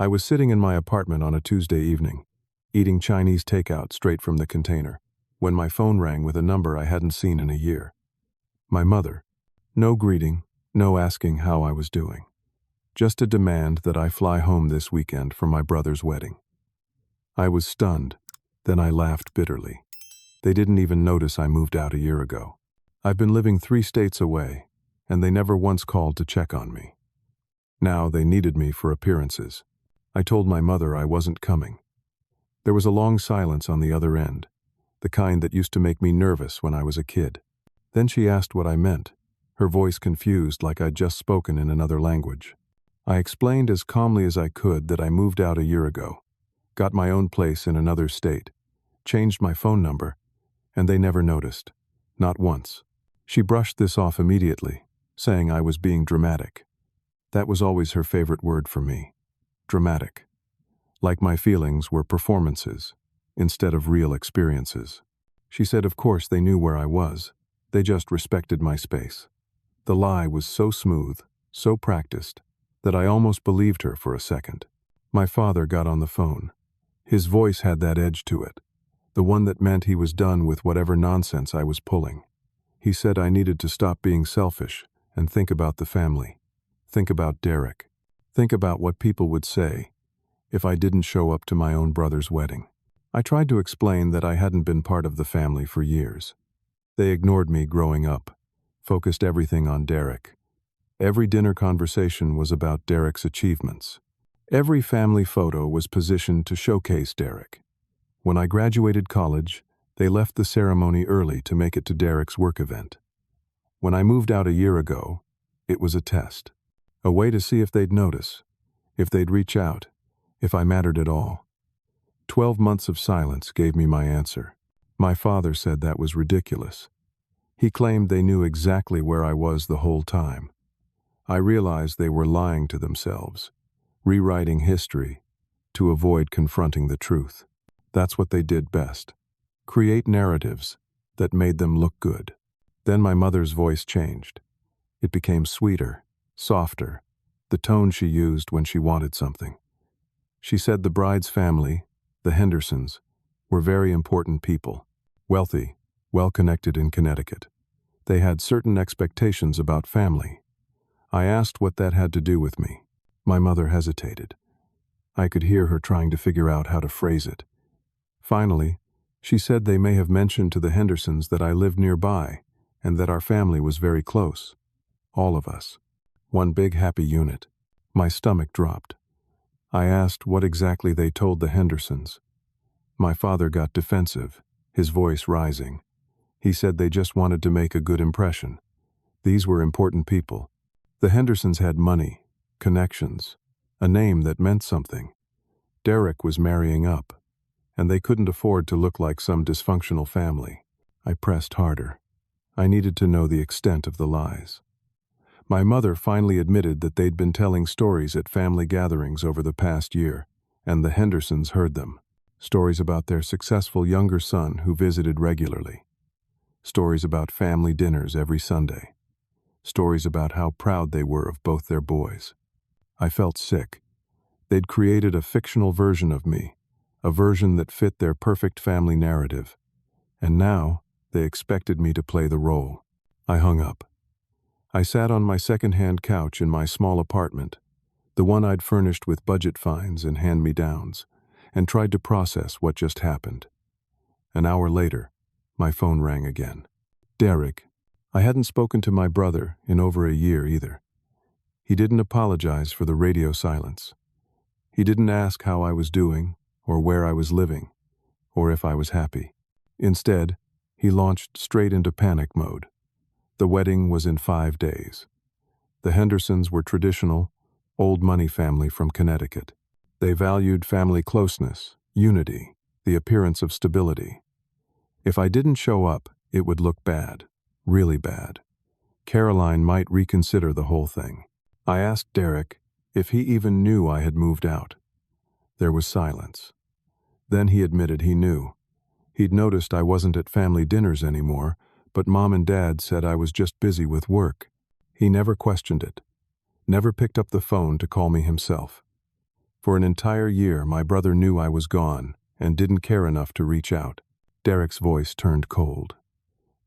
I was sitting in my apartment on a Tuesday evening, eating Chinese takeout straight from the container, when my phone rang with a number I hadn't seen in a year. My mother. No greeting, no asking how I was doing. Just a demand that I fly home this weekend for my brother's wedding. I was stunned. Then I laughed bitterly. They didn't even notice I moved out a year ago. I've been living 3 states away, and they never once called to check on me. Now they needed me for appearances. I told my mother I wasn't coming. There was a long silence on the other end, the kind that used to make me nervous when I was a kid. Then she asked what I meant, her voice confused like I'd just spoken in another language. I explained as calmly as I could that I moved out a year ago, got my own place in another state, changed my phone number, and they never noticed. Not once. She brushed this off immediately, saying I was being dramatic. That was always her favorite word for me. Dramatic. Like my feelings were performances, instead of real experiences. She said of course they knew where I was, they just respected my space. The lie was so smooth, so practiced, that I almost believed her for a second. My father got on the phone. His voice had that edge to it, the one that meant he was done with whatever nonsense I was pulling. He said I needed to stop being selfish and think about the family. Think about Derek. Think about what people would say if I didn't show up to my own brother's wedding. I tried to explain that I hadn't been part of the family for years. They ignored me growing up, focused everything on Derek. Every dinner conversation was about Derek's achievements. Every family photo was positioned to showcase Derek. When I graduated college, they left the ceremony early to make it to Derek's work event. When I moved out a year ago, it was a test. A way to see if they'd notice, if they'd reach out, if I mattered at all. 12 months of silence gave me my answer. My father said that was ridiculous. He claimed they knew exactly where I was the whole time. I realized they were lying to themselves, rewriting history to avoid confronting the truth. That's what they did best. Create narratives that made them look good. Then my mother's voice changed. It became sweeter, softer, the tone she used when she wanted something. She said the bride's family, the Hendersons, were very important people, wealthy, well-connected in Connecticut. They had certain expectations about family. I asked what that had to do with me. My mother hesitated. I could hear her trying to figure out how to phrase it. Finally, she said they may have mentioned to the Hendersons that I lived nearby and that our family was very close. All of us. One big happy unit. My stomach dropped. I asked what exactly they told the Hendersons. My father got defensive, his voice rising. He said they just wanted to make a good impression. These were important people. The Hendersons had money, connections, a name that meant something. Derek was marrying up, and they couldn't afford to look like some dysfunctional family. I pressed harder. I needed to know the extent of the lies. My mother finally admitted that they'd been telling stories at family gatherings over the past year, and the Hendersons heard them. Stories about their successful younger son who visited regularly. Stories about family dinners every Sunday. Stories about how proud they were of both their boys. I felt sick. They'd created a fictional version of me, a version that fit their perfect family narrative. And now, they expected me to play the role. I hung up. I sat on my second-hand couch in my small apartment, the one I'd furnished with budget finds and hand-me-downs, and tried to process what just happened. An hour later, my phone rang again. Derek. I hadn't spoken to my brother in over a year either. He didn't apologize for the radio silence. He didn't ask how I was doing, or where I was living, or if I was happy. Instead, he launched straight into panic mode. The wedding was in 5 days. The Hendersons were traditional, old-money family from Connecticut. They valued family closeness, unity, the appearance of stability. If I didn't show up, it would look bad, really bad. Caroline might reconsider the whole thing. I asked Derek if he even knew I had moved out. There was silence. Then he admitted he knew. He'd noticed I wasn't at family dinners anymore, but Mom and Dad said I was just busy with work. He never questioned it, never picked up the phone to call me himself. For an entire year, my brother knew I was gone and didn't care enough to reach out. Derek's voice turned cold.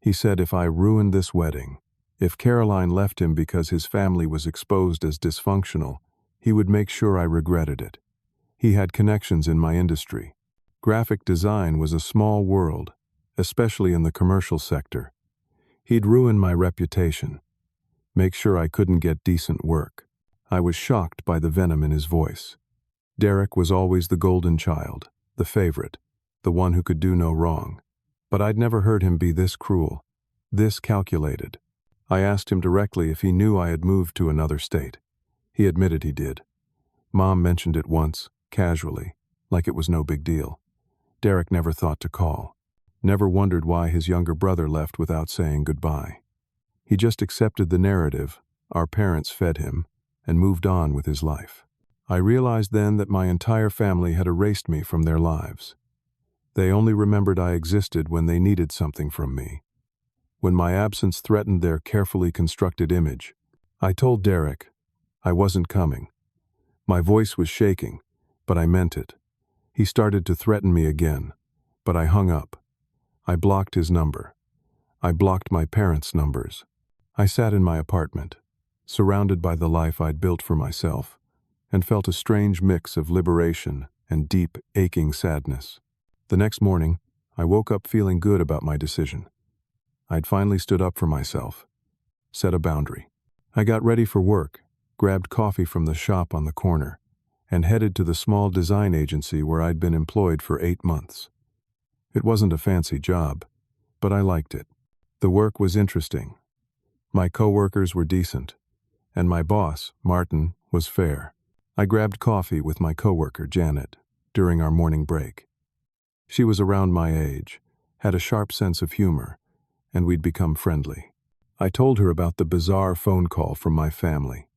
He said if I ruined this wedding, if Caroline left him because his family was exposed as dysfunctional, he would make sure I regretted it. He had connections in my industry. Graphic design was a small world, especially in the commercial sector. He'd ruin my reputation, make sure I couldn't get decent work. I was shocked by the venom in his voice. Derek was always the golden child, the favorite, the one who could do no wrong. But I'd never heard him be this cruel, this calculated. I asked him directly if he knew I had moved to another state. He admitted he did. Mom mentioned it once, casually, like it was no big deal. Derek never thought to call, never wondered why his younger brother left without saying goodbye. He just accepted the narrative our parents fed him and moved on with his life. I realized then that my entire family had erased me from their lives. They only remembered I existed when they needed something from me, when my absence threatened their carefully constructed image. I told Derek I wasn't coming. My voice was shaking, but I meant it. He started to threaten me again, but I hung up. I blocked his number. I blocked my parents' numbers. I sat in my apartment, surrounded by the life I'd built for myself, and felt a strange mix of liberation and deep, aching sadness. The next morning, I woke up feeling good about my decision. I'd finally stood up for myself, set a boundary. I got ready for work, grabbed coffee from the shop on the corner, and headed to the small design agency where I'd been employed for 8 months. It wasn't a fancy job, but I liked it. The work was interesting. My coworkers were decent, and my boss, Martin, was fair. I grabbed coffee with my coworker, Janet, during our morning break. She was around my age, had a sharp sense of humor, and we'd become friendly. I told her about the bizarre phone call from my family.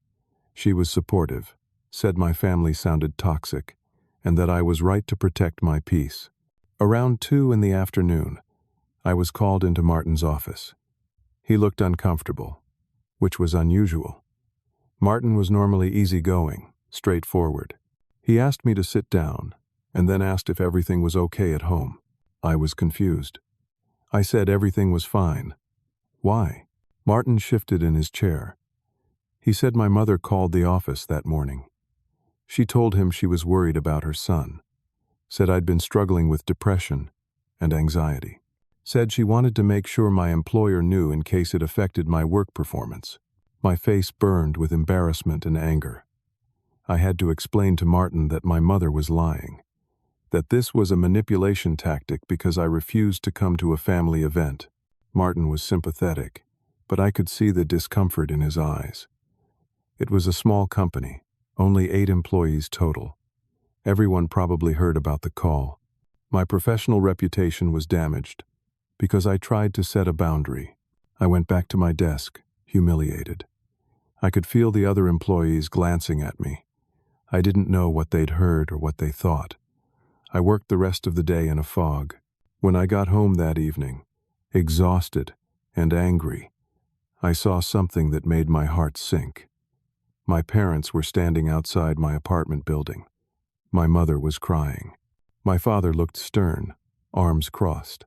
She was supportive, said my family sounded toxic, and that I was right to protect my peace. Around 2 in the afternoon, I was called into Martin's office. He looked uncomfortable, which was unusual. Martin was normally easygoing, straightforward. He asked me to sit down, and then asked if everything was okay at home. I was confused. I said everything was fine. Why? Martin shifted in his chair. He said my mother called the office that morning. She told him she was worried about her son, said I'd been struggling with depression and anxiety, said she wanted to make sure my employer knew in case it affected my work performance. My face burned with embarrassment and anger. I had to explain to Martin that my mother was lying, that this was a manipulation tactic because I refused to come to a family event. Martin was sympathetic, but I could see the discomfort in his eyes. It was a small company, only 8 employees total. Everyone probably heard about the call. My professional reputation was damaged because I tried to set a boundary. I went back to my desk, humiliated. I could feel the other employees glancing at me. I didn't know what they'd heard or what they thought. I worked the rest of the day in a fog. When I got home that evening, exhausted and angry, I saw something that made my heart sink. My parents were standing outside my apartment building. My mother was crying. My father looked stern, arms crossed.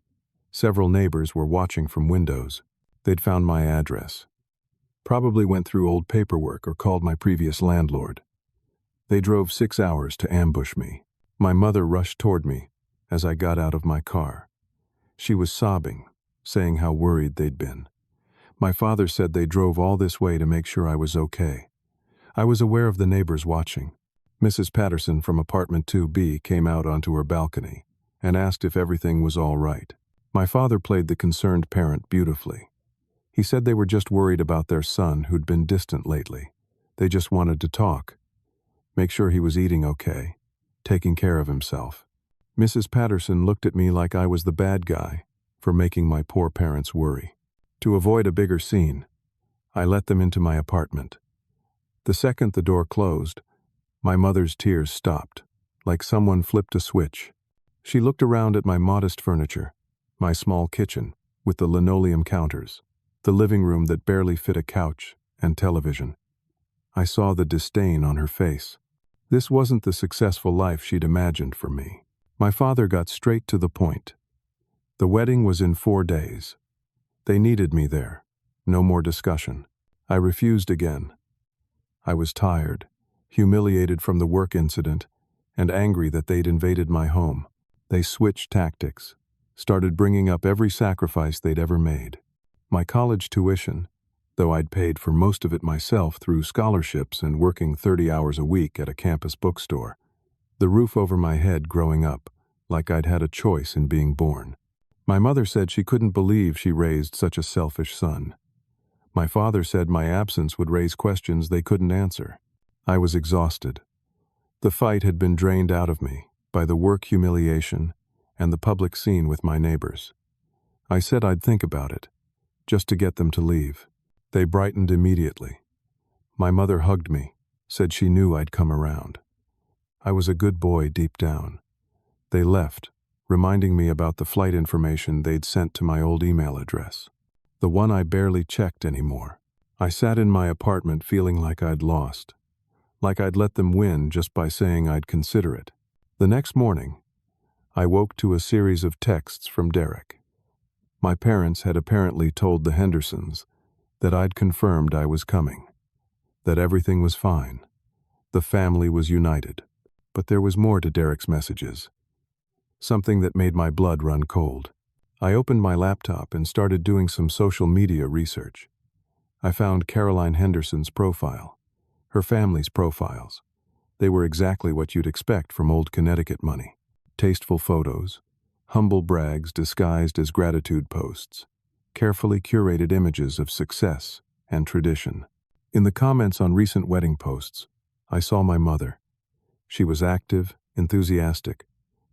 Several neighbors were watching from windows. They'd found my address. Probably went through old paperwork or called my previous landlord. They drove 6 hours to ambush me. My mother rushed toward me as I got out of my car. She was sobbing, saying how worried they'd been. My father said they drove all this way to make sure I was okay. I was aware of the neighbors watching. Mrs. Patterson from apartment 2B came out onto her balcony and asked if everything was all right. My father played the concerned parent beautifully. He said they were just worried about their son who'd been distant lately. They just wanted to talk, make sure he was eating okay, taking care of himself. Mrs. Patterson looked at me like I was the bad guy for making my poor parents worry. To avoid a bigger scene, I let them into my apartment. The second the door closed, my mother's tears stopped, like someone flipped a switch. She looked around at my modest furniture, my small kitchen with the linoleum counters, the living room that barely fit a couch and television. I saw the disdain on her face. This wasn't the successful life she'd imagined for me. My father got straight to the point. The wedding was in 4 days. They needed me there. No more discussion. I refused again. I was tired, humiliated from the work incident, and angry that they'd invaded my home. They switched tactics, started bringing up every sacrifice they'd ever made. My college tuition, though I'd paid for most of it myself through scholarships and working 30 hours a week at a campus bookstore. The roof over my head growing up, like I'd had a choice in being born. My mother said she couldn't believe she raised such a selfish son. My father said my absence would raise questions they couldn't answer. I was exhausted. The fight had been drained out of me by the work humiliation and the public scene with my neighbors. I said I'd think about it, just to get them to leave. They brightened immediately. My mother hugged me, said she knew I'd come around. I was a good boy deep down. They left, reminding me about the flight information they'd sent to my old email address, the one I barely checked anymore. I sat in my apartment feeling like I'd lost, like I'd let them win just by saying I'd consider it. The next morning, I woke to a series of texts from Derek. My parents had apparently told the Hendersons that I'd confirmed I was coming, that everything was fine. The family was united. But there was more to Derek's messages, something that made my blood run cold. I opened my laptop and started doing some social media research. I found Caroline Henderson's profile, her family's profiles. They were exactly what you'd expect from old Connecticut money. Tasteful photos, humble brags disguised as gratitude posts, carefully curated images of success and tradition. In the comments on recent wedding posts, I saw my mother. She was active, enthusiastic,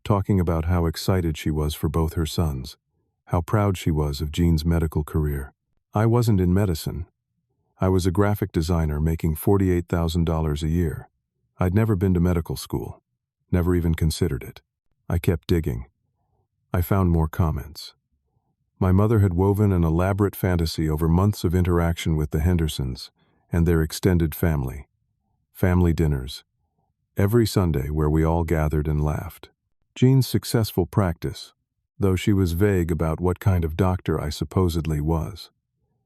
talking about how excited she was for both her sons, how proud she was of Jean's medical career. I wasn't in medicine. I was a graphic designer making $48,000 a year. I'd never been to medical school, never even considered it. I kept digging. I found more comments. My mother had woven an elaborate fantasy over months of interaction with the Hendersons and their extended family. Family dinners. Every Sunday where we all gathered and laughed. Jean's successful practice, though she was vague about what kind of doctor I supposedly was.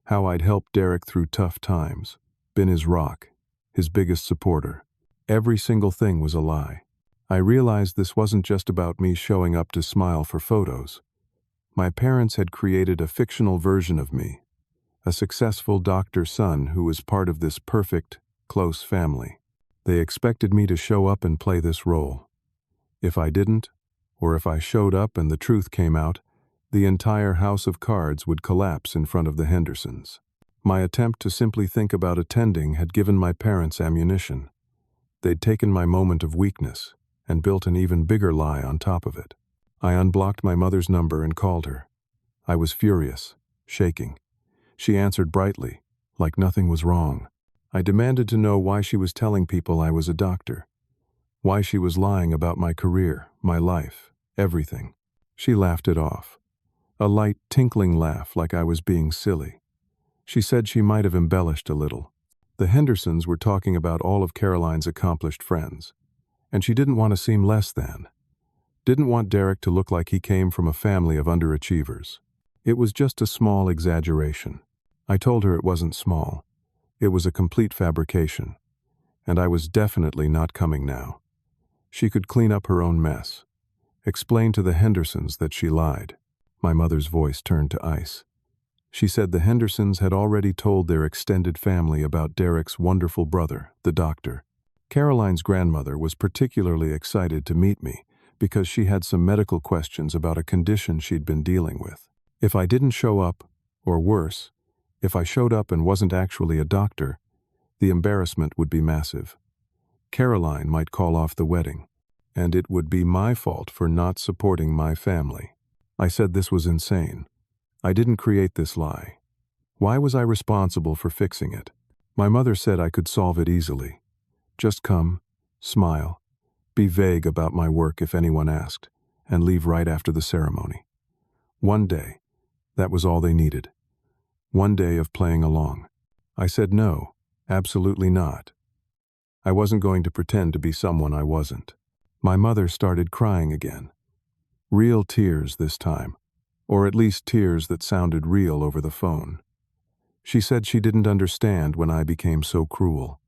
How I'd helped Derek through tough times, been his rock, his biggest supporter. Every single thing was a lie. I realized this wasn't just about me showing up to smile for photos. My parents had created a fictional version of me, a successful doctor's son who was part of this perfect, close family. They expected me to show up and play this role. If I didn't, or if I showed up and the truth came out, the entire house of cards would collapse in front of the Hendersons. My attempt to simply think about attending had given my parents ammunition. They'd taken my moment of weakness and built an even bigger lie on top of it. I unblocked my mother's number and called her. I was furious, shaking. She answered brightly, like nothing was wrong. I demanded to know why she was telling people I was a doctor, why she was lying about my career, my life, everything. She laughed it off, a light, tinkling laugh like I was being silly. She said she might have embellished a little. The Hendersons were talking about all of Caroline's accomplished friends, and she didn't want to seem less than. Didn't want Derek to look like he came from a family of underachievers. It was just a small exaggeration. I told her it wasn't small. It was a complete fabrication, and I was definitely not coming now. She could clean up her own mess. Explain to the Hendersons that she lied. My mother's voice turned to ice. She said the Hendersons had already told their extended family about Derek's wonderful brother, the doctor. Caroline's grandmother was particularly excited to meet me because she had some medical questions about a condition she'd been dealing with. If I didn't show up, or worse, if I showed up and wasn't actually a doctor, the embarrassment would be massive. Caroline might call off the wedding, and it would be my fault for not supporting my family. I said this was insane. I didn't create this lie. Why was I responsible for fixing it? My mother said I could solve it easily. Just come, smile, be vague about my work if anyone asked, and leave right after the ceremony. One day, that was all they needed. One day of playing along. I said no, absolutely not. I wasn't going to pretend to be someone I wasn't. My mother started crying again. Real tears this time, or at least tears that sounded real over the phone. She said she didn't understand when I became so cruel,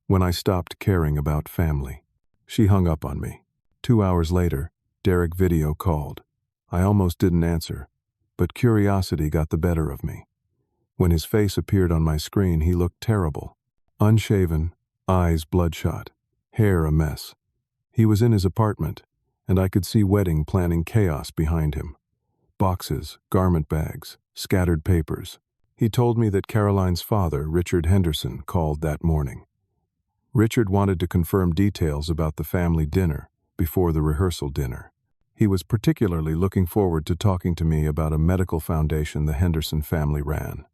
when I stopped caring about family. She hung up on me. 2 hours later, Derek video called. I almost didn't answer, but curiosity got the better of me. When his face appeared on my screen, he looked terrible. Unshaven, eyes bloodshot, hair a mess. He was in his apartment, and I could see wedding planning chaos behind him. Boxes, garment bags, scattered papers. He told me that Caroline's father, Richard Henderson, called that morning. Richard wanted to confirm details about the family dinner before the rehearsal dinner. He was particularly looking forward to talking to me about a medical foundation the Henderson family ran.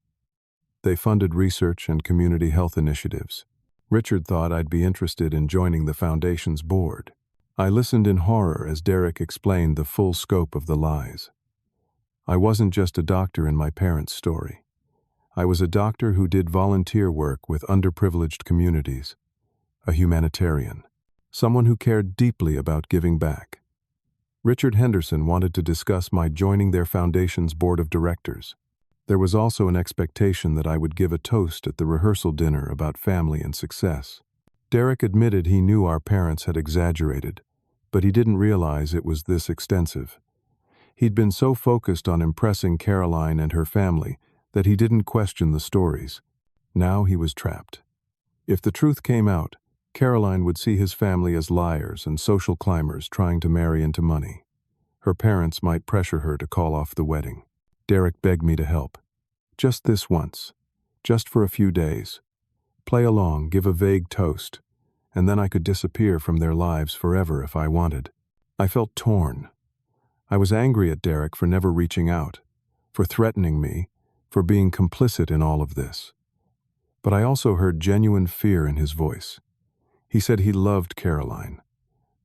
They funded research and community health initiatives. Richard thought I'd be interested in joining the foundation's board. I listened in horror as Derek explained the full scope of the lies. I wasn't just a doctor in my parents' story. I was a doctor who did volunteer work with underprivileged communities, a humanitarian, someone who cared deeply about giving back. Richard Henderson wanted to discuss my joining their foundation's board of directors. There was also an expectation that I would give a toast at the rehearsal dinner about family and success. Derek admitted he knew our parents had exaggerated, but he didn't realize it was this extensive. He'd been so focused on impressing Caroline and her family that he didn't question the stories. Now he was trapped. If the truth came out, Caroline would see his family as liars and social climbers trying to marry into money. Her parents might pressure her to call off the wedding. Derek begged me to help. Just this once. Just for a few days. Play along, give a vague toast, and then I could disappear from their lives forever if I wanted. I felt torn. I was angry at Derek for never reaching out, for threatening me, for being complicit in all of this. But I also heard genuine fear in his voice. He said he loved Caroline,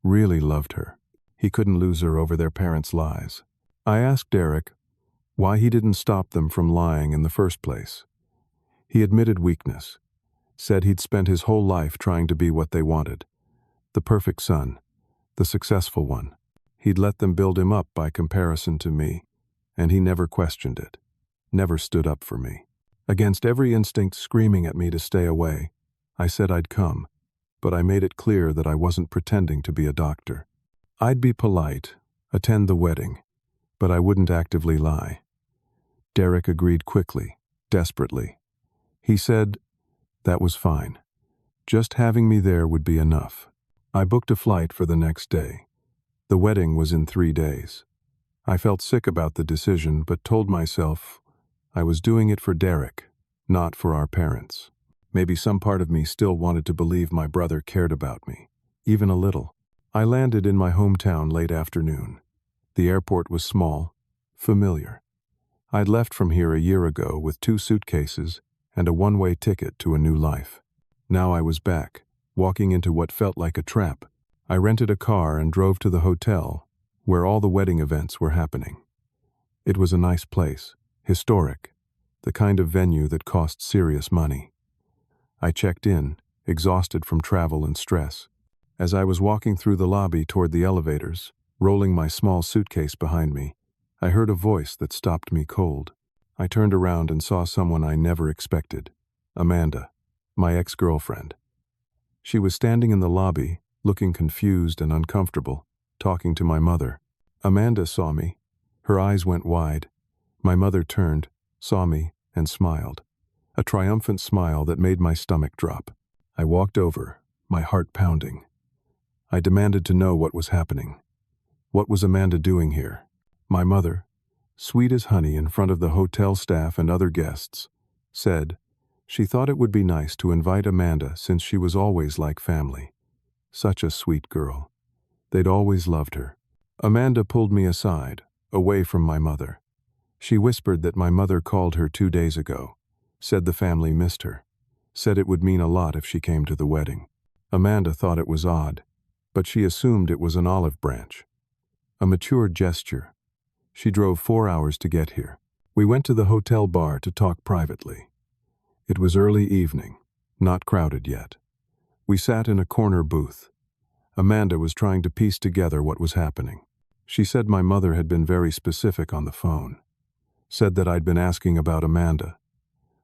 really loved her. He couldn't lose her over their parents' lies. I asked Derek why he didn't stop them from lying in the first place. He admitted weakness, said he'd spent his whole life trying to be what they wanted, the perfect son, the successful one. He'd let them build him up by comparison to me, and he never questioned it, never stood up for me. Against every instinct screaming at me to stay away, I said I'd come, but I made it clear that I wasn't pretending to be a doctor. I'd be polite, attend the wedding, but I wouldn't actively lie. Derek agreed quickly, desperately. He said that was fine. Just having me there would be enough. I booked a flight for the next day. The wedding was in 3 days. I felt sick about the decision, but told myself I was doing it for Derek, not for our parents. Maybe some part of me still wanted to believe my brother cared about me, even a little. I landed in my hometown late afternoon. The airport was small, familiar. I'd left from here a year ago with 2 suitcases and a one-way ticket to a new life. Now I was back, walking into what felt like a trap. I rented a car and drove to the hotel, where all the wedding events were happening. It was a nice place, historic, the kind of venue that cost serious money. I checked in, exhausted from travel and stress. As I was walking through the lobby toward the elevators, rolling my small suitcase behind me, I heard a voice that stopped me cold. I turned around and saw someone I never expected. Amanda, my ex-girlfriend. She was standing in the lobby, looking confused and uncomfortable, talking to my mother. Amanda saw me. Her eyes went wide. My mother turned, saw me, and smiled. A triumphant smile that made my stomach drop. I walked over, my heart pounding. I demanded to know what was happening. What was Amanda doing here? My mother, sweet as honey in front of the hotel staff and other guests, said she thought it would be nice to invite Amanda since she was always like family. Such a sweet girl. They'd always loved her. Amanda pulled me aside, away from my mother. She whispered that my mother called her 2 days ago, said the family missed her, said it would mean a lot if she came to the wedding. Amanda thought it was odd, but she assumed it was an olive branch. A mature gesture. She drove 4 hours to get here. We went to the hotel bar to talk privately. It was early evening, not crowded yet. We sat in a corner booth. Amanda was trying to piece together what was happening. She said my mother had been very specific on the phone. Said that I'd been asking about Amanda.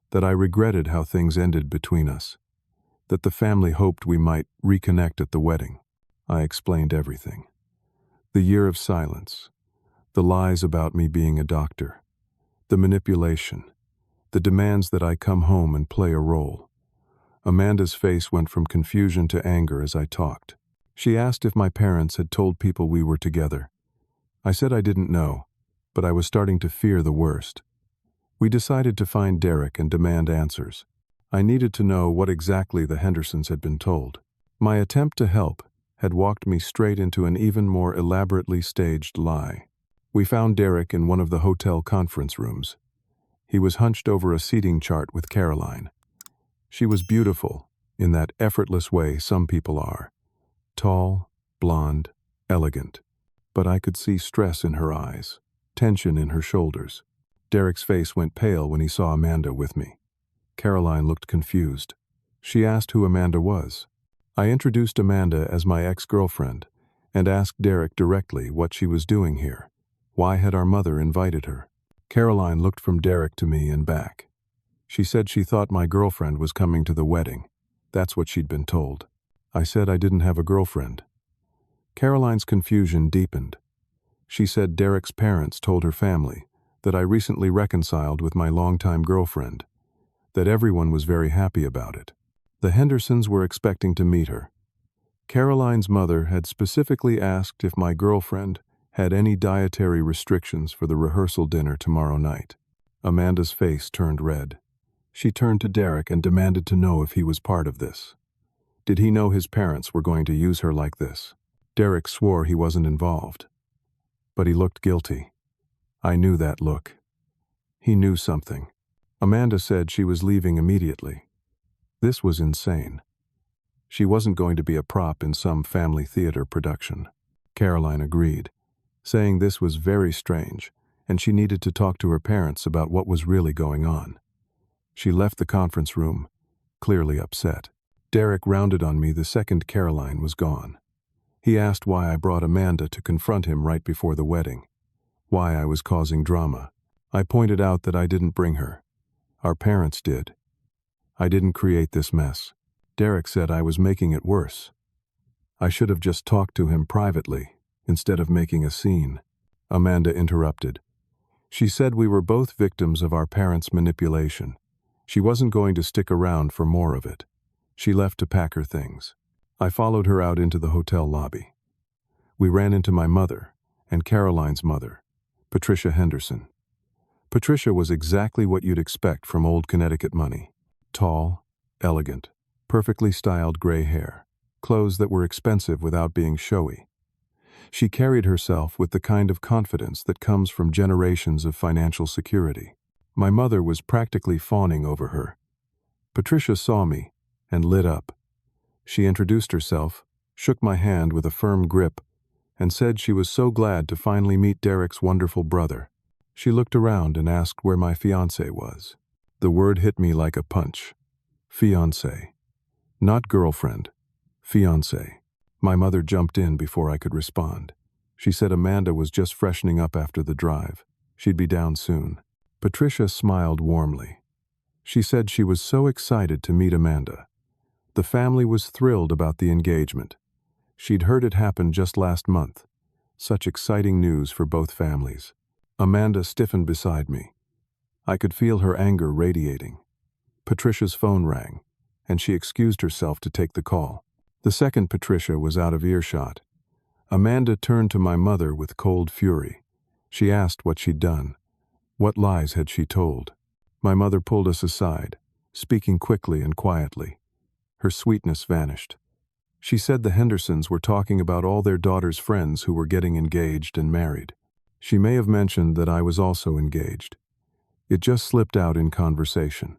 That I regretted how things ended between us. That the family hoped we might reconnect at the wedding. I explained everything. The year of silence. The lies about me being a doctor. The manipulation. The demands that I come home and play a role. Amanda's face went from confusion to anger as I talked. She asked if my parents had told people we were together. I said I didn't know, but I was starting to fear the worst. We decided to find Derek and demand answers. I needed to know what exactly the Hendersons had been told. My attempt to help had walked me straight into an even more elaborately staged lie. We found Derek in one of the hotel conference rooms. He was hunched over a seating chart with Caroline. She was beautiful, in that effortless way some people are. Tall, blonde, elegant. But I could see stress in her eyes, tension in her shoulders. Derek's face went pale when he saw Amanda with me. Caroline looked confused. She asked who Amanda was. I introduced Amanda as my ex-girlfriend and asked Derek directly what she was doing here. Why had our mother invited her? Caroline looked from Derek to me and back. She said she thought my girlfriend was coming to the wedding. That's what she'd been told. I said I didn't have a girlfriend. Caroline's confusion deepened. She said Derek's parents told her family that I recently reconciled with my longtime girlfriend, that everyone was very happy about it. The Hendersons were expecting to meet her. Caroline's mother had specifically asked if my girlfriend had any dietary restrictions for the rehearsal dinner tomorrow night. Amanda's face turned red. She turned to Derek and demanded to know if he was part of this. Did he know his parents were going to use her like this? Derek swore he wasn't involved. But he looked guilty. I knew that look. He knew something. Amanda said she was leaving immediately. This was insane. She wasn't going to be a prop in some family theater production. Caroline agreed, saying this was very strange, and she needed to talk to her parents about what was really going on. She left the conference room, clearly upset. Derek rounded on me the second Caroline was gone. He asked why I brought Amanda to confront him right before the wedding, why I was causing drama. I pointed out that I didn't bring her. Our parents did. I didn't create this mess. Derek said I was making it worse. I should have just talked to him privately, instead of making a scene. Amanda interrupted. She said we were both victims of our parents' manipulation. She wasn't going to stick around for more of it. She left to pack her things. I followed her out into the hotel lobby. We ran into my mother and Caroline's mother, Patricia Henderson. Patricia was exactly what you'd expect from old Connecticut money. Tall, elegant, perfectly styled gray hair, clothes that were expensive without being showy. She carried herself with the kind of confidence that comes from generations of financial security. My mother was practically fawning over her. Patricia saw me and lit up. She introduced herself, shook my hand with a firm grip, and said she was so glad to finally meet Derek's wonderful brother. She looked around and asked where my fiancé was. The word hit me like a punch. Fiancé. Not girlfriend. Fiancé. My mother jumped in before I could respond. She said Amanda was just freshening up after the drive. She'd be down soon. Patricia smiled warmly. She said she was so excited to meet Amanda. The family was thrilled about the engagement. She'd heard it happen just last month. Such exciting news for both families. Amanda stiffened beside me. I could feel her anger radiating. Patricia's phone rang, and she excused herself to take the call. The second Patricia was out of earshot. Amanda turned to my mother with cold fury. She asked what she'd done. What lies had she told? My mother pulled us aside, speaking quickly and quietly. Her sweetness vanished. She said the Hendersons were talking about all their daughter's friends who were getting engaged and married. She may have mentioned that I was also engaged. It just slipped out in conversation.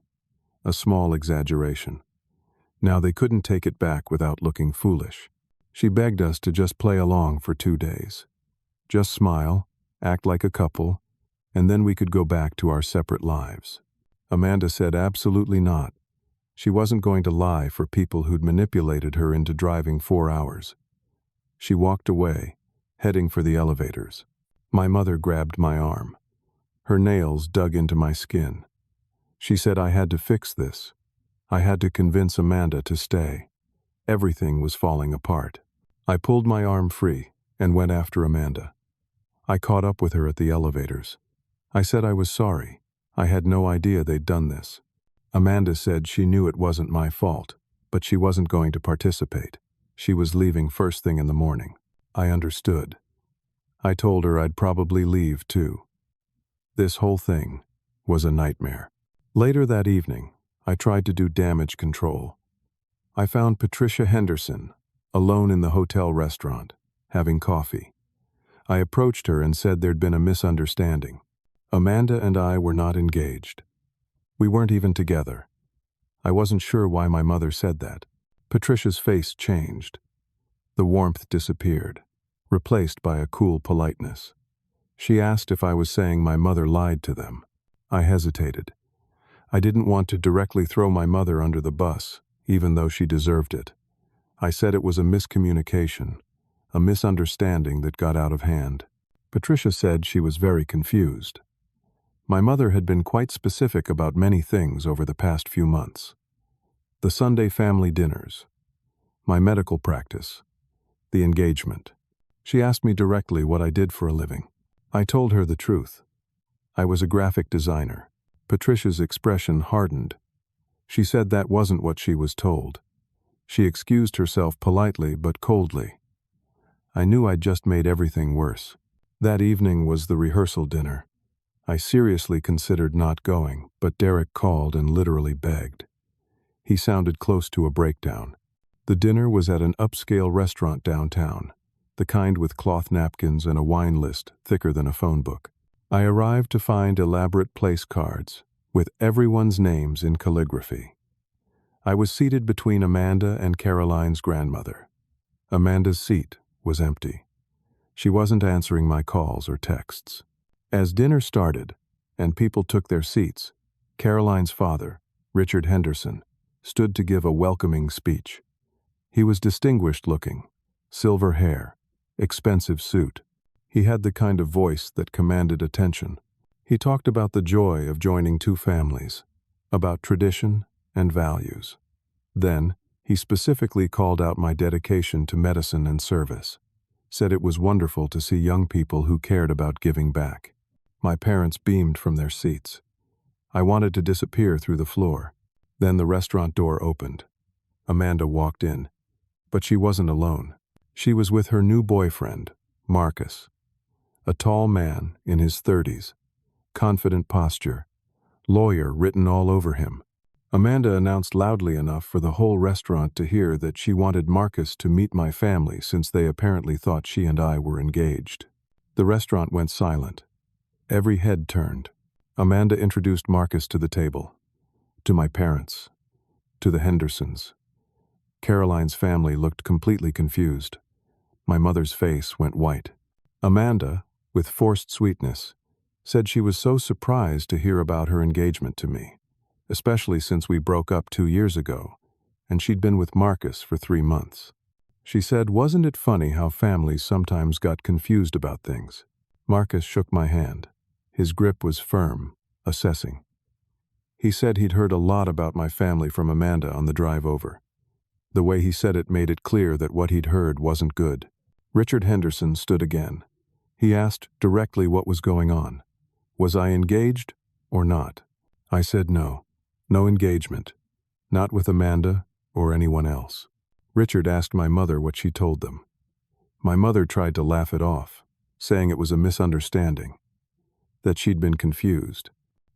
A small exaggeration. Now they couldn't take it back without looking foolish. She begged us to just play along for 2 days. Just smile, act like a couple, and then we could go back to our separate lives. Amanda said absolutely not. She wasn't going to lie for people who'd manipulated her into driving 4 hours. She walked away, heading for the elevators. My mother grabbed my arm. Her nails dug into my skin. She said I had to fix this. I had to convince Amanda to stay. Everything was falling apart. I pulled my arm free and went after Amanda. I caught up with her at the elevators. I said I was sorry. I had no idea they'd done this. Amanda said she knew it wasn't my fault, but she wasn't going to participate. She was leaving first thing in the morning. I understood. I told her I'd probably leave too. This whole thing was a nightmare. Later that evening, I tried to do damage control. I found Patricia Henderson, alone in the hotel restaurant, having coffee. I approached her and said there'd been a misunderstanding. Amanda and I were not engaged. We weren't even together. I wasn't sure why my mother said that. Patricia's face changed. The warmth disappeared, replaced by a cool politeness. She asked if I was saying my mother lied to them. I hesitated. I didn't want to directly throw my mother under the bus, even though she deserved it. I said it was a miscommunication, a misunderstanding that got out of hand. Patricia said she was very confused. My mother had been quite specific about many things over the past few months. The Sunday family dinners, my medical practice, the engagement. She asked me directly what I did for a living. I told her the truth. I was a graphic designer. Patricia's expression hardened. She said that wasn't what she was told. She excused herself politely but coldly. I knew I'd just made everything worse. That evening was the rehearsal dinner. I seriously considered not going, but Derek called and literally begged. He sounded close to a breakdown. The dinner was at an upscale restaurant downtown, the kind with cloth napkins and a wine list thicker than a phone book. I arrived to find elaborate place cards, with everyone's names in calligraphy. I was seated between Amanda and Caroline's grandmother. Amanda's seat was empty. She wasn't answering my calls or texts. As dinner started, and people took their seats, Caroline's father, Richard Henderson, stood to give a welcoming speech. He was distinguished-looking, silver hair, expensive suit. He had the kind of voice that commanded attention. He talked about the joy of joining two families, about tradition and values. Then, he specifically called out my dedication to medicine and service, said it was wonderful to see young people who cared about giving back. My parents beamed from their seats. I wanted to disappear through the floor. Then the restaurant door opened. Amanda walked in, but she wasn't alone. She was with her new boyfriend, Marcus, a tall man in his 30s, confident posture, lawyer written all over him. Amanda announced loudly enough for the whole restaurant to hear that she wanted Marcus to meet my family since they apparently thought she and I were engaged. The restaurant went silent. Every head turned. Amanda introduced Marcus to the table, to my parents, to the Hendersons. Caroline's family looked completely confused. My mother's face went white. Amanda, with forced sweetness, said she was so surprised to hear about her engagement to me, especially since we broke up 2 years ago, and she'd been with Marcus for 3 months. She said, wasn't it funny how families sometimes got confused about things? Marcus shook my hand. His grip was firm, assessing. He said he'd heard a lot about my family from Amanda on the drive over. The way he said it made it clear that what he'd heard wasn't good. Richard Henderson stood again. He asked directly what was going on. Was I engaged or not? I said no. No engagement. Not with Amanda or anyone else. Richard asked my mother what she told them. My mother tried to laugh it off, saying it was a misunderstanding, that she'd been confused.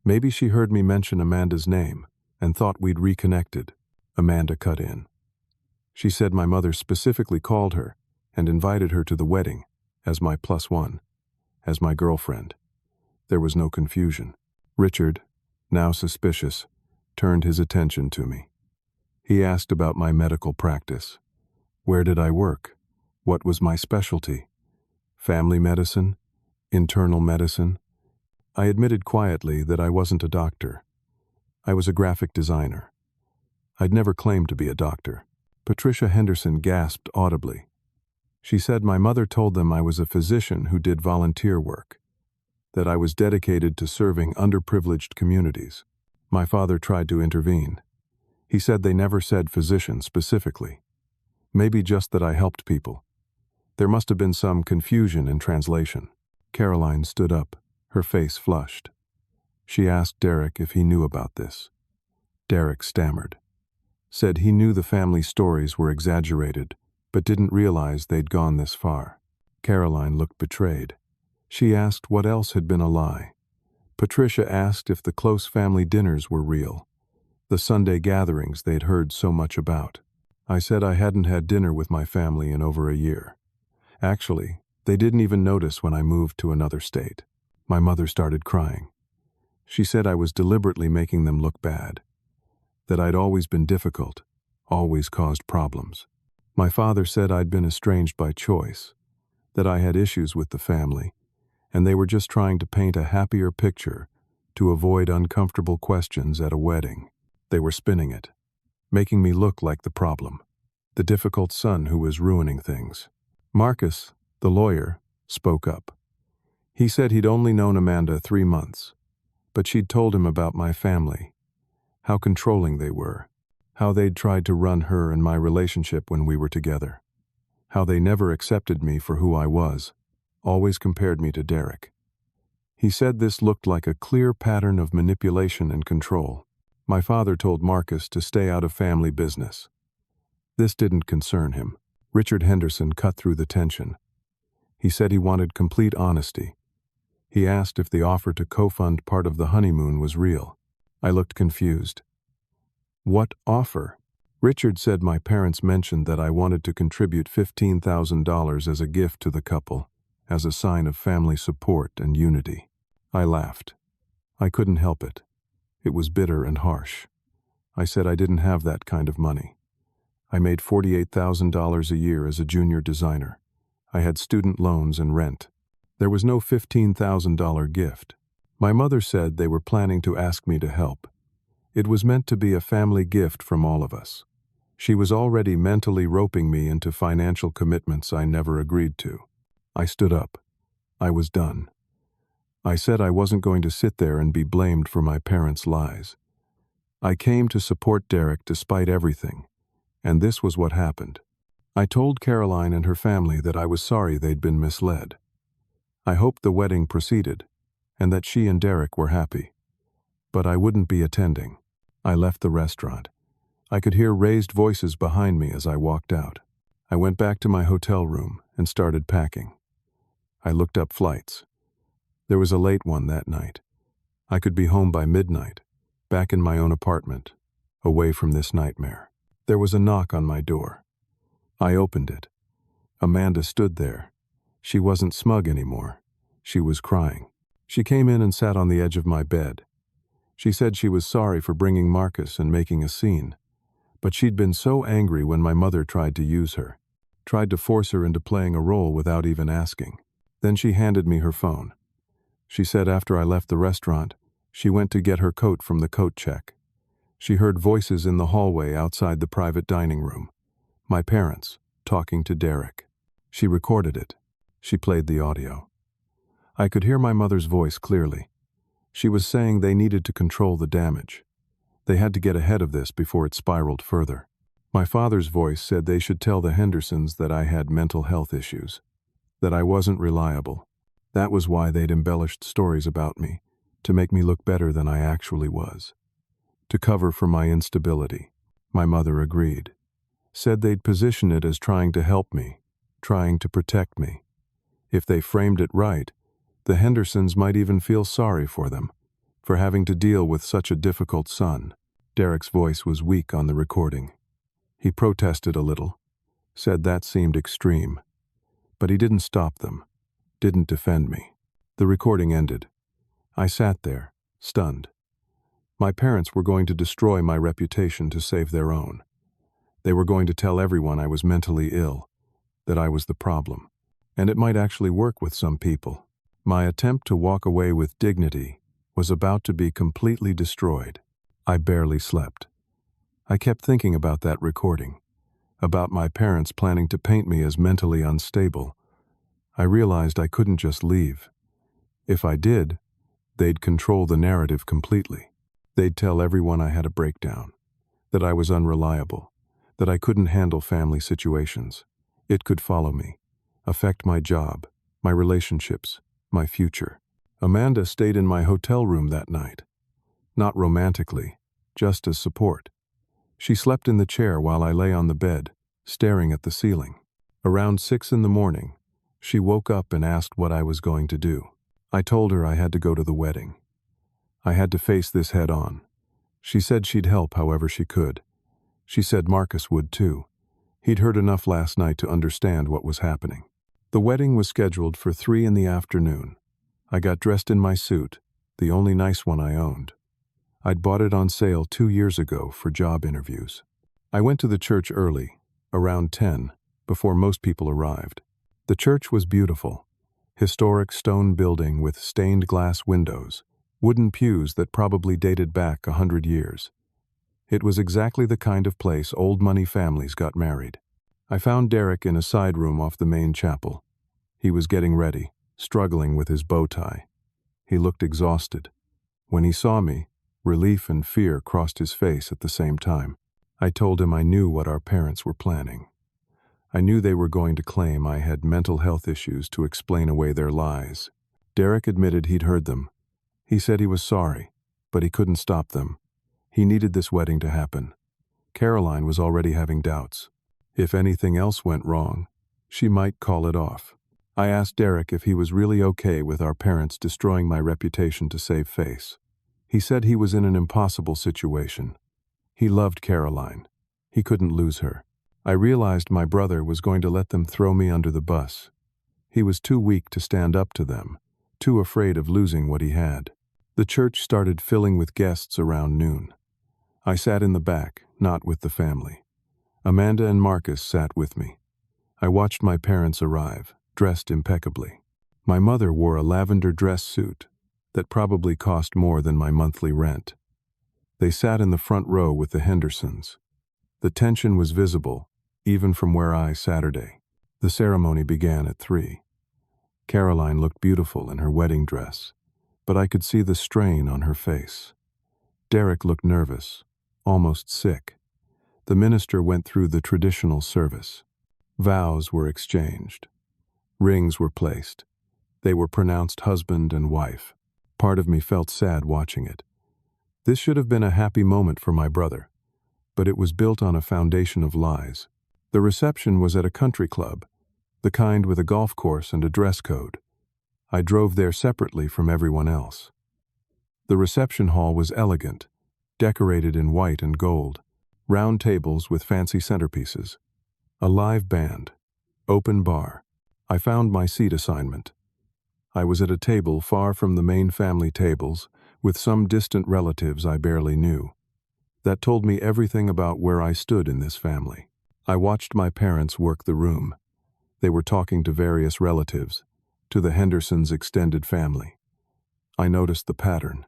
Maybe she heard me mention Amanda's name and thought we'd reconnected. Amanda cut in. She said my mother specifically called her and invited her to the wedding as my +1, as my girlfriend. There was no confusion. Richard, now suspicious, turned his attention to me. He asked about my medical practice. Where did I work? What was my specialty? Family medicine? Internal medicine? I admitted quietly that I wasn't a doctor. I was a graphic designer. I'd never claimed to be a doctor. Patricia Henderson gasped audibly. She said my mother told them I was a physician who did volunteer work, that I was dedicated to serving underprivileged communities. My father tried to intervene. He said they never said physician specifically. Maybe just that I helped people. There must have been some confusion in translation. Caroline stood up, her face flushed. She asked Derek if he knew about this. Derek stammered. Said he knew the family stories were exaggerated, but didn't realize they'd gone this far. Caroline looked betrayed. She asked what else had been a lie. Patricia asked if the close family dinners were real, the Sunday gatherings they'd heard so much about. I said I hadn't had dinner with my family in over a year. Actually, they didn't even notice when I moved to another state. My mother started crying. She said I was deliberately making them look bad, that I'd always been difficult, always caused problems. My father said I'd been estranged by choice, that I had issues with the family, and they were just trying to paint a happier picture to avoid uncomfortable questions at a wedding. They were spinning it, making me look like the problem, the difficult son who was ruining things. Marcus, the lawyer, spoke up. He said he'd only known Amanda 3 months, but she'd told him about my family, how controlling they were, how they'd tried to run her and my relationship when we were together, how they never accepted me for who I was, always compared me to Derek. He said this looked like a clear pattern of manipulation and control. My father told Marcus to stay out of family business. This didn't concern him. Richard Henderson cut through the tension. He said he wanted complete honesty. He asked if the offer to co-fund part of the honeymoon was real. I looked confused. What offer? Richard said my parents mentioned that I wanted to contribute $15,000 as a gift to the couple, as a sign of family support and unity. I laughed. I couldn't help it. It was bitter and harsh. I said I didn't have that kind of money. I made $48,000 a year as a junior designer. I had student loans and rent. There was no $15,000 gift. My mother said they were planning to ask me to help. It was meant to be a family gift from all of us. She was already mentally roping me into financial commitments I never agreed to. I stood up. I was done. I said I wasn't going to sit there and be blamed for my parents' lies. I came to support Derek despite everything, and this was what happened. I told Caroline and her family that I was sorry they'd been misled. I hoped the wedding proceeded, and that she and Derek were happy. But I wouldn't be attending. I left the restaurant. I could hear raised voices behind me as I walked out. I went back to my hotel room and started packing. I looked up flights. There was a late one that night. I could be home by midnight, back in my own apartment, away from this nightmare. There was a knock on my door. I opened it. Amanda stood there. She wasn't smug anymore. She was crying. She came in and sat on the edge of my bed. She said she was sorry for bringing Marcus and making a scene, but she'd been so angry when my mother tried to use her, tried to force her into playing a role without even asking. Then she handed me her phone. She said after I left the restaurant, she went to get her coat from the coat check. She heard voices in the hallway outside the private dining room. My parents, talking to Derek. She recorded it. She played the audio. I could hear my mother's voice clearly. She was saying they needed to control the damage. They had to get ahead of this before it spiraled further. My father's voice said they should tell the Hendersons that I had mental health issues, that I wasn't reliable. That was why they'd embellished stories about me, to make me look better than I actually was, to cover for my instability. My mother agreed, said they'd position it as trying to help me, trying to protect me. If they framed it right, the Hendersons might even feel sorry for them, for having to deal with such a difficult son. Derek's voice was weak on the recording. He protested a little, said that seemed extreme, but he didn't stop them, didn't defend me. The recording ended. I sat there, stunned. My parents were going to destroy my reputation to save their own. They were going to tell everyone I was mentally ill, that I was the problem, and it might actually work with some people. My attempt to walk away with dignity was about to be completely destroyed. I barely slept. I kept thinking about that recording, about my parents planning to paint me as mentally unstable. I realized I couldn't just leave. If I did, they'd control the narrative completely. They'd tell everyone I had a breakdown, that I was unreliable, that I couldn't handle family situations. It could follow me, affect my job, my relationships, my future. Amanda stayed in my hotel room that night. Not romantically, just as support. She slept in the chair while I lay on the bed, staring at the ceiling. Around 6 in the morning, she woke up and asked what I was going to do. I told her I had to go to the wedding. I had to face this head on. She said she'd help however she could. She said Marcus would too. He'd heard enough last night to understand what was happening. The wedding was scheduled for 3 in the afternoon. I got dressed in my suit, the only nice one I owned. I'd bought it on sale 2 years ago for job interviews. I went to the church early, around 10, before most people arrived. The church was beautiful. Historic stone building with stained glass windows, wooden pews that probably dated back 100 years. It was exactly the kind of place old money families got married. I found Derek in a side room off the main chapel. He was getting ready, struggling with his bow tie. He looked exhausted. When he saw me, relief and fear crossed his face at the same time. I told him I knew what our parents were planning. I knew they were going to claim I had mental health issues to explain away their lies. Derek admitted he'd heard them. He said he was sorry, but he couldn't stop them. He needed this wedding to happen. Caroline was already having doubts. If anything else went wrong, she might call it off. I asked Derek if he was really okay with our parents destroying my reputation to save face. He said he was in an impossible situation. He loved Caroline. He couldn't lose her. I realized my brother was going to let them throw me under the bus. He was too weak to stand up to them, too afraid of losing what he had. The church started filling with guests around noon. I sat in the back, not with the family. Amanda and Marcus sat with me. I watched my parents arrive, dressed impeccably. My mother wore a lavender dress suit that probably cost more than my monthly rent. They sat in the front row with the Hendersons. The tension was visible, even from where I Saturday. The ceremony began at 3. Caroline looked beautiful in her wedding dress, but I could see the strain on her face. Derek looked nervous, almost sick. The minister went through the traditional service. Vows were exchanged. Rings were placed. They were pronounced husband and wife. Part of me felt sad watching it. This should have been a happy moment for my brother, but it was built on a foundation of lies. The reception was at a country club, the kind with a golf course and a dress code. I drove there separately from everyone else. The reception hall was elegant, decorated in white and gold, round tables with fancy centerpieces, a live band, open bar. I found my seat assignment. I was at a table far from the main family tables, with some distant relatives I barely knew. That told me everything about where I stood in this family. I watched my parents work the room. They were talking to various relatives, to the Hendersons' extended family. I noticed the pattern.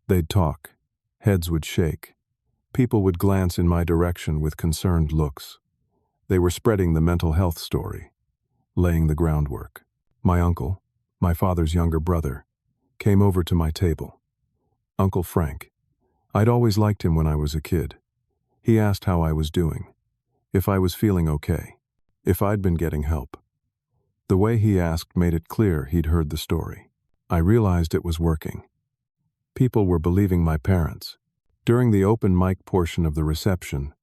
They'd talk. Heads would shake. People would glance in my direction with concerned looks. They were spreading the mental health story, laying the groundwork. My uncle, my father's younger brother, came over to my table. Uncle Frank. I'd always liked him when I was a kid. He asked how I was doing, if I was feeling okay, if I'd been getting help. The way he asked made it clear he'd heard the story. I realized it was working. People were believing my parents. During the open mic portion of the reception,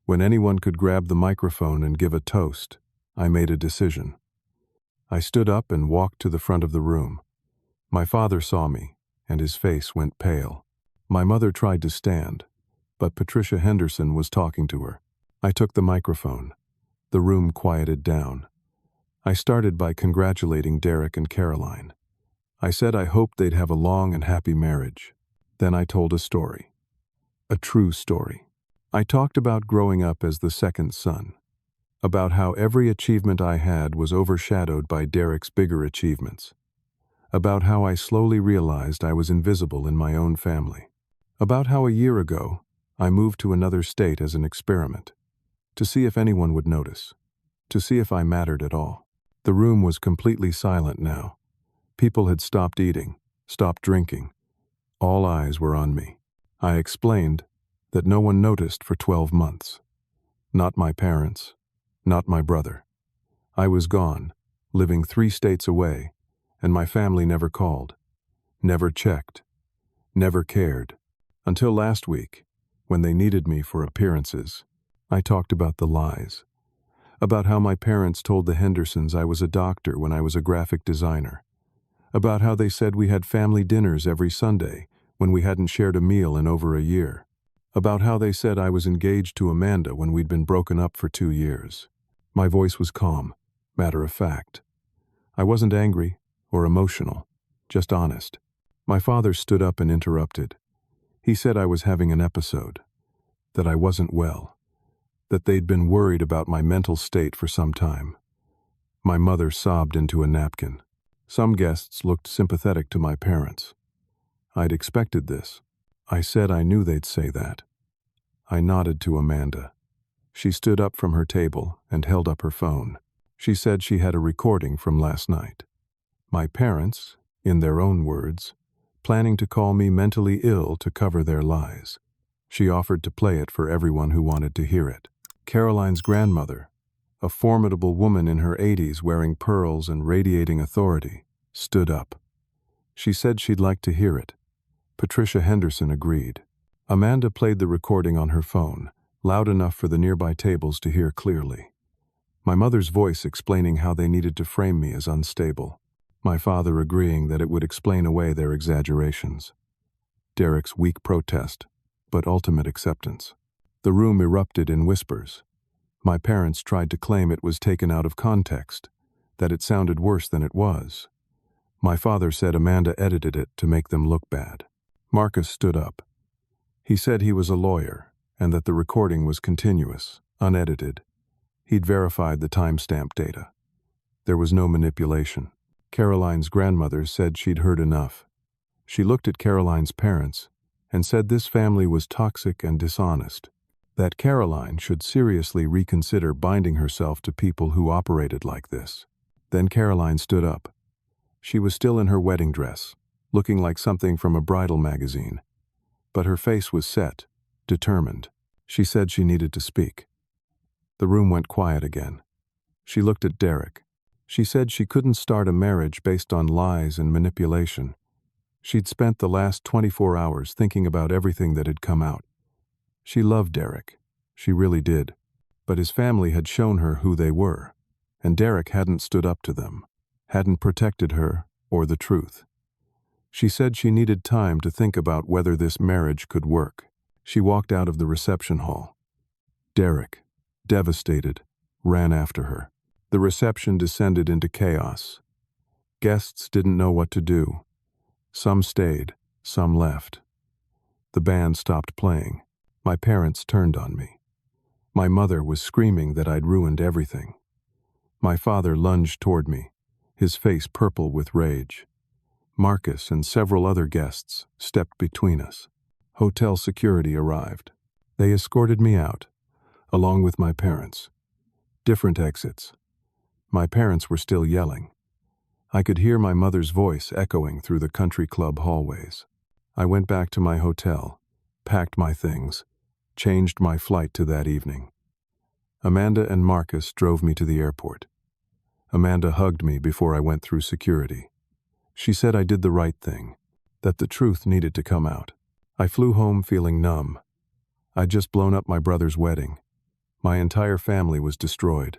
when anyone could grab the microphone and give a toast, I made a decision. I stood up and walked to the front of the room. My father saw me, and his face went pale. My mother tried to stand, but Patricia Henderson was talking to her. I took the microphone. The room quieted down. I started by congratulating Derek and Caroline. I said I hoped they'd have a long and happy marriage. Then I told a story. A true story. I talked about growing up as the second son, about how every achievement I had was overshadowed by Derek's bigger achievements, about how I slowly realized I was invisible in my own family, about how a year ago I moved to another state as an experiment, to see if anyone would notice, to see if I mattered at all. The room was completely silent now. People had stopped eating, stopped drinking. All eyes were on me. I explained that no one noticed for 12 months. Not my parents, not my brother. I was gone, living 3 states away, and my family never called, never checked, never cared. Until last week, when they needed me for appearances, I talked about the lies. About how my parents told the Hendersons I was a doctor when I was a graphic designer. About how they said we had family dinners every Sunday when we hadn't shared a meal in over a year. About how they said I was engaged to Amanda when we'd been broken up for 2 years. My voice was calm, matter of fact. I wasn't angry or emotional, just honest. My father stood up and interrupted. He said I was having an episode, that I wasn't well, that they'd been worried about my mental state for some time. My mother sobbed into a napkin. Some guests looked sympathetic to my parents. I'd expected this. I said I knew they'd say that. I nodded to Amanda. She stood up from her table and held up her phone. She said she had a recording from last night. My parents, in their own words, planning to call me mentally ill to cover their lies. She offered to play it for everyone who wanted to hear it. Caroline's grandmother, a formidable woman in her 80s wearing pearls and radiating authority, stood up. She said she'd like to hear it. Patricia Henderson agreed. Amanda played the recording on her phone, loud enough for the nearby tables to hear clearly. My mother's voice explaining how they needed to frame me as unstable. My father agreeing that it would explain away their exaggerations. Derek's weak protest, but ultimate acceptance. The room erupted in whispers. My parents tried to claim it was taken out of context, that it sounded worse than it was. My father said Amanda edited it to make them look bad. Marcus stood up. He said he was a lawyer and that the recording was continuous, unedited. He'd verified the timestamp data. There was no manipulation. Caroline's grandmother said she'd heard enough. She looked at Caroline's parents and said this family was toxic and dishonest, that Caroline should seriously reconsider binding herself to people who operated like this. Then Caroline stood up. She was still in her wedding dress, looking like something from a bridal magazine, but her face was set, determined. She said she needed to speak. The room went quiet again. She looked at Derek. She said she couldn't start a marriage based on lies and manipulation. She'd spent the last 24 hours thinking about everything that had come out. She loved Derek. She really did. But his family had shown her who they were, and Derek hadn't stood up to them, hadn't protected her or the truth. She said she needed time to think about whether this marriage could work. She walked out of the reception hall. Derek, devastated, ran after her. The reception descended into chaos. Guests didn't know what to do. Some stayed, some left. The band stopped playing. My parents turned on me. My mother was screaming that I'd ruined everything. My father lunged toward me, his face purple with rage. Marcus and several other guests stepped between us. Hotel security arrived. They escorted me out, along with my parents. Different exits. My parents were still yelling. I could hear my mother's voice echoing through the country club hallways. I went back to my hotel, packed my things, changed my flight to that evening. Amanda and Marcus drove me to the airport. Amanda hugged me before I went through security. She said I did the right thing, that the truth needed to come out. I flew home feeling numb. I'd just blown up my brother's wedding. My entire family was destroyed,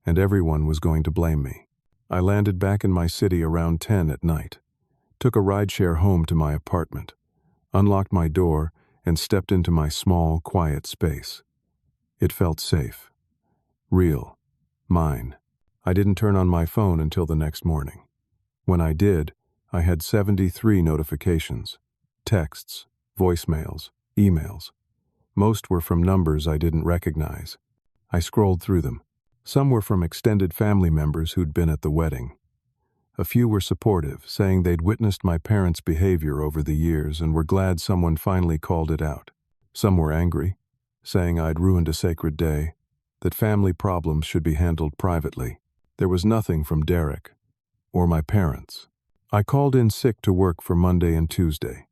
and everyone was going to blame me. I landed back in my city around 10 at night, took a rideshare home to my apartment, unlocked my door, and stepped into my small, quiet space. It felt safe, real, mine. I didn't turn on my phone until the next morning. When I did, I had 73 notifications, texts, voicemails, emails. Most were from numbers I didn't recognize. I scrolled through them. Some were from extended family members who'd been at the wedding. A few were supportive, saying they'd witnessed my parents' behavior over the years and were glad someone finally called it out. Some were angry, saying I'd ruined a sacred day, that family problems should be handled privately. There was nothing from Derek or my parents. I called in sick to work for Monday and Tuesday.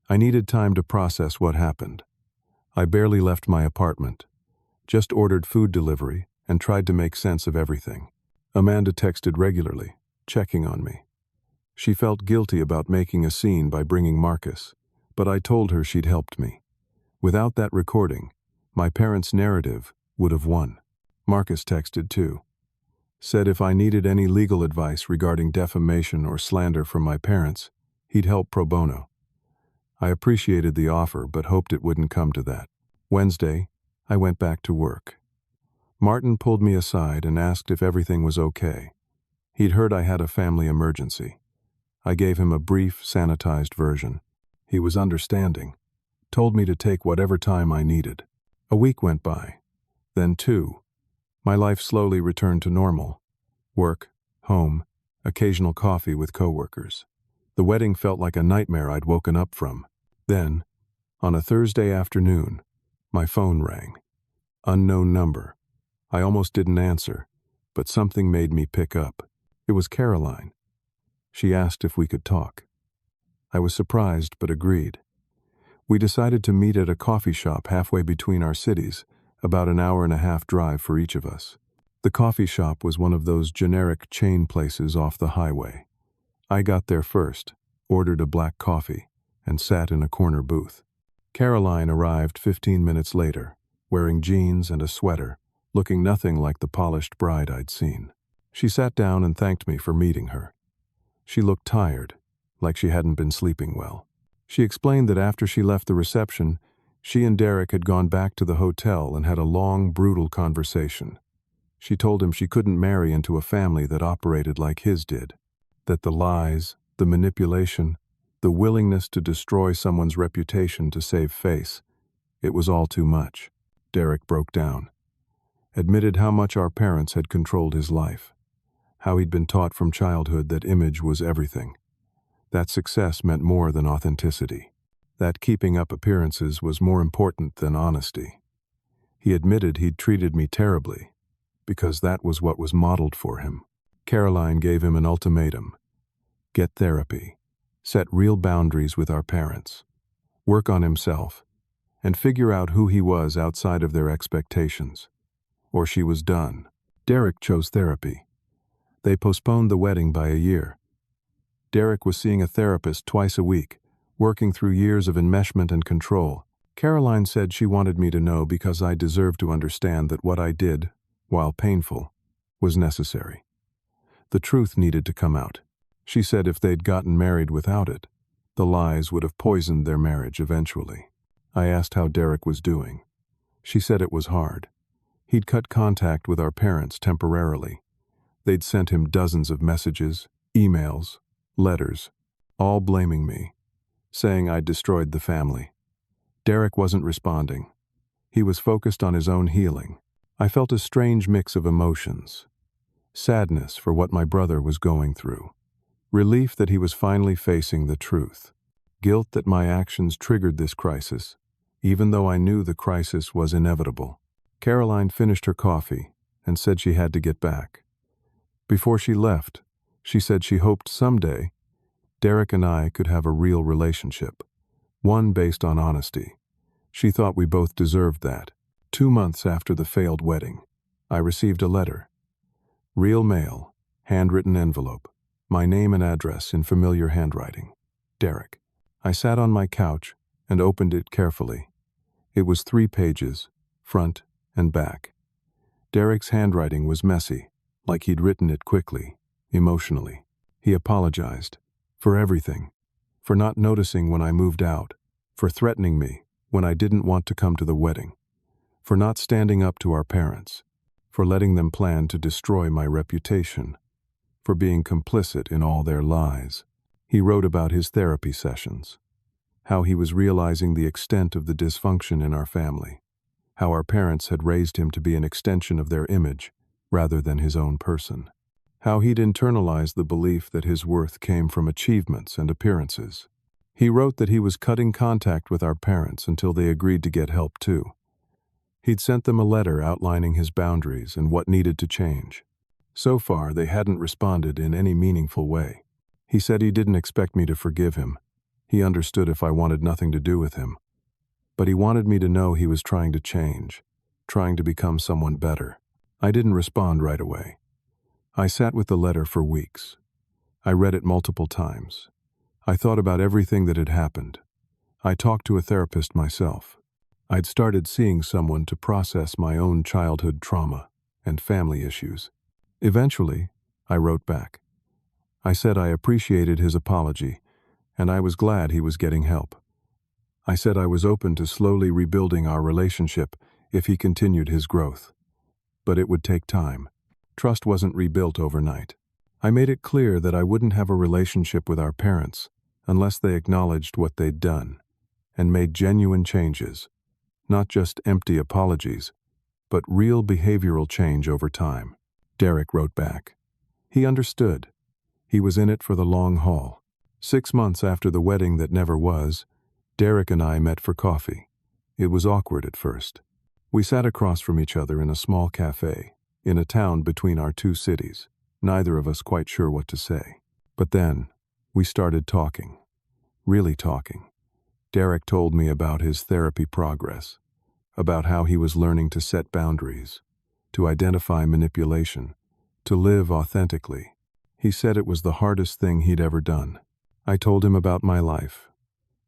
I needed time to process what happened. I barely left my apartment, just ordered food delivery and tried to make sense of everything. Amanda texted regularly, checking on me. She felt guilty about making a scene by bringing Marcus, but I told her she'd helped me. Without that recording, my parents' narrative would have won. Marcus texted too. Said if I needed any legal advice regarding defamation or slander from my parents, he'd help pro bono. I appreciated the offer but hoped it wouldn't come to that. Wednesday, I went back to work. Martin pulled me aside and asked if everything was okay. He'd heard I had a family emergency. I gave him a brief, sanitized version. He was understanding, told me to take whatever time I needed. A week went by, then two. My life slowly returned to normal. Work, home, occasional coffee with coworkers. The wedding felt like a nightmare I'd woken up from. Then, on a Thursday afternoon, my phone rang. Unknown number. I almost didn't answer, but something made me pick up. It was Caroline. She asked if we could talk. I was surprised but agreed. We decided to meet at a coffee shop halfway between our cities, about an hour-and-a-half drive for each of us. The coffee shop was one of those generic chain places off the highway. I got there first, ordered a black coffee, and sat in a corner booth. Caroline arrived 15 minutes later, wearing jeans and a sweater, looking nothing like the polished bride I'd seen. She sat down and thanked me for meeting her. She looked tired, like she hadn't been sleeping well. She explained that after she left the reception, she and Derek had gone back to the hotel and had a long, brutal conversation. She told him she couldn't marry into a family that operated like his did, that the lies, the manipulation, the willingness to destroy someone's reputation to save face, it was all too much. Derek broke down, admitted how much our parents had controlled his life, how he'd been taught from childhood that image was everything, that success meant more than authenticity, that keeping up appearances was more important than honesty. He admitted he'd treated me terribly, because that was what was modeled for him. Caroline gave him an ultimatum: get therapy, set real boundaries with our parents, work on himself, and figure out who he was outside of their expectations. Or she was done. Derek chose therapy. They postponed the wedding by a year. Derek was seeing a therapist twice a week, working through years of enmeshment and control. Caroline said she wanted me to know because I deserved to understand that what I did, while painful, was necessary. The truth needed to come out. She said if they'd gotten married without it, the lies would have poisoned their marriage eventually. I asked how Derek was doing. She said it was hard. He'd cut contact with our parents temporarily. They'd sent him dozens of messages, emails, letters, all blaming me, saying I'd destroyed the family. Derek wasn't responding. He was focused on his own healing. I felt a strange mix of emotions. Sadness for what my brother was going through. Relief that he was finally facing the truth. Guilt that my actions triggered this crisis, even though I knew the crisis was inevitable. Caroline finished her coffee and said she had to get back. Before she left, she said she hoped someday Derek and I could have a real relationship, one based on honesty. She thought we both deserved that. 2 months after the failed wedding, I received a letter. Real mail, handwritten envelope, my name and address in familiar handwriting. Derek. I sat on my couch and opened it carefully. It was 3 pages, front and back. Derek's handwriting was messy, like he'd written it quickly, emotionally. He apologized for everything, for not noticing when I moved out, for threatening me when I didn't want to come to the wedding, for not standing up to our parents, for letting them plan to destroy my reputation, for being complicit in all their lies. He wrote about his therapy sessions, how he was realizing the extent of the dysfunction in our family, how our parents had raised him to be an extension of their image rather than his own person, how he'd internalized the belief that his worth came from achievements and appearances. He wrote that he was cutting contact with our parents until they agreed to get help too. He'd sent them a letter outlining his boundaries and what needed to change. So far, they hadn't responded in any meaningful way. He said he didn't expect me to forgive him. He understood if I wanted nothing to do with him. But he wanted me to know he was trying to change, trying to become someone better. I didn't respond right away. I sat with the letter for weeks. I read it multiple times. I thought about everything that had happened. I talked to a therapist myself. I'd started seeing someone to process my own childhood trauma and family issues. Eventually, I wrote back. I said I appreciated his apology, and I was glad he was getting help. I said I was open to slowly rebuilding our relationship if he continued his growth. But it would take time. Trust wasn't rebuilt overnight. I made it clear that I wouldn't have a relationship with our parents unless they acknowledged what they'd done and made genuine changes, not just empty apologies, but real behavioral change over time. Derek wrote back. He understood. He was in it for the long haul. 6 months after the wedding that never was, Derek and I met for coffee. It was awkward at first. We sat across from each other in a small cafe, in a town between our two cities, neither of us quite sure what to say. But then, we started talking. Really talking. Derek told me about his therapy progress, about how he was learning to set boundaries, to identify manipulation, to live authentically. He said it was the hardest thing he'd ever done. I told him about my life,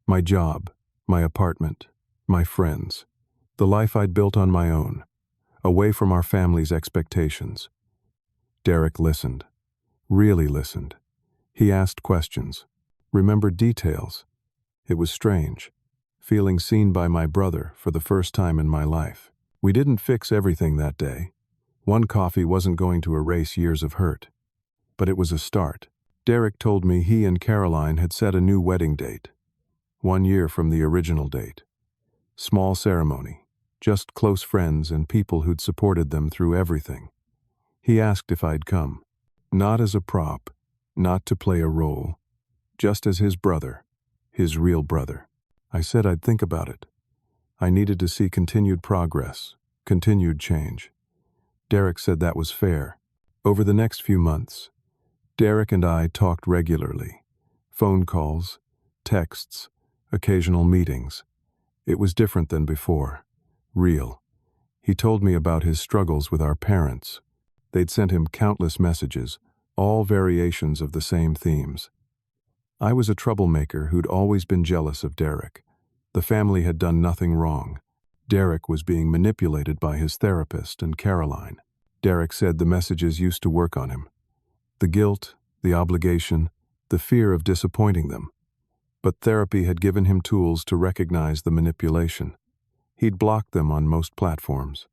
my job, my apartment, my friends, the life I'd built on my own, away from our family's expectations. Derek listened, really listened. He asked questions, remembered details. It was strange, feeling seen by my brother for the first time in my life. We didn't fix everything that day. One coffee wasn't going to erase years of hurt. But it was a start. Derek told me he and Caroline had set a new wedding date, 1 year from the original date. Small ceremony, just close friends and people who'd supported them through everything. He asked if I'd come, not as a prop, not to play a role, just as his brother, his real brother. I said I'd think about it. I needed to see continued progress, continued change. Derek said that was fair. Over the next few months, Derek and I talked regularly. Phone calls, texts, occasional meetings. It was different than before. Real. He told me about his struggles with our parents. They'd sent him countless messages, all variations of the same themes. I was a troublemaker who'd always been jealous of Derek. The family had done nothing wrong. Derek was being manipulated by his therapist and Caroline. Derek said the messages used to work on him. The guilt, the obligation, the fear of disappointing them. But therapy had given him tools to recognize the manipulation. He'd blocked them on most platforms,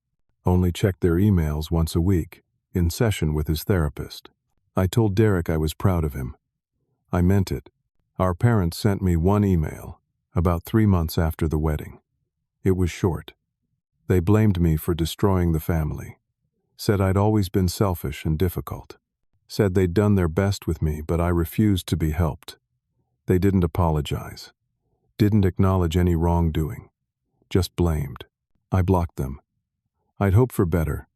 only checked their emails once a week, in session with his therapist. I told Derek I was proud of him. I meant it. Our parents sent me one email, about 3 months after the wedding. It was short. They blamed me for destroying the family. Said I'd always been selfish and difficult. Said they'd done their best with me, but I refused to be helped. They didn't apologize. Didn't acknowledge any wrongdoing. Just blamed. I blocked them. I'd hoped for better,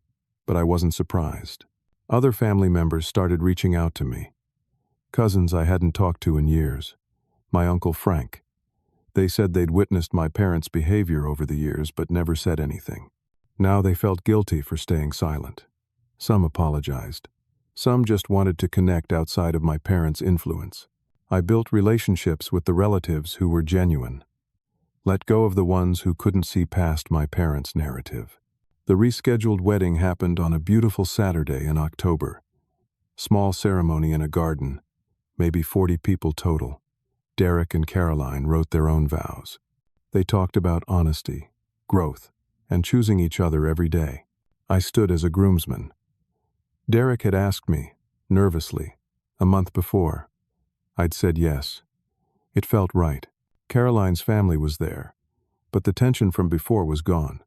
but I wasn't surprised. Other family members started reaching out to me. Cousins I hadn't talked to in years. My Uncle Frank. They said they'd witnessed my parents' behavior over the years but never said anything. Now they felt guilty for staying silent. Some apologized. Some just wanted to connect outside of my parents' influence. I built relationships with the relatives who were genuine. Let go of the ones who couldn't see past my parents' narrative. The rescheduled wedding happened on a beautiful Saturday in October. Small ceremony in a garden, maybe 40 people total. Derek and Caroline wrote their own vows. They talked about honesty, growth, and choosing each other every day. I stood as a groomsman. Derek had asked me, nervously, a month before. I'd said yes. It felt right. Caroline's family was there, but the tension from before was gone.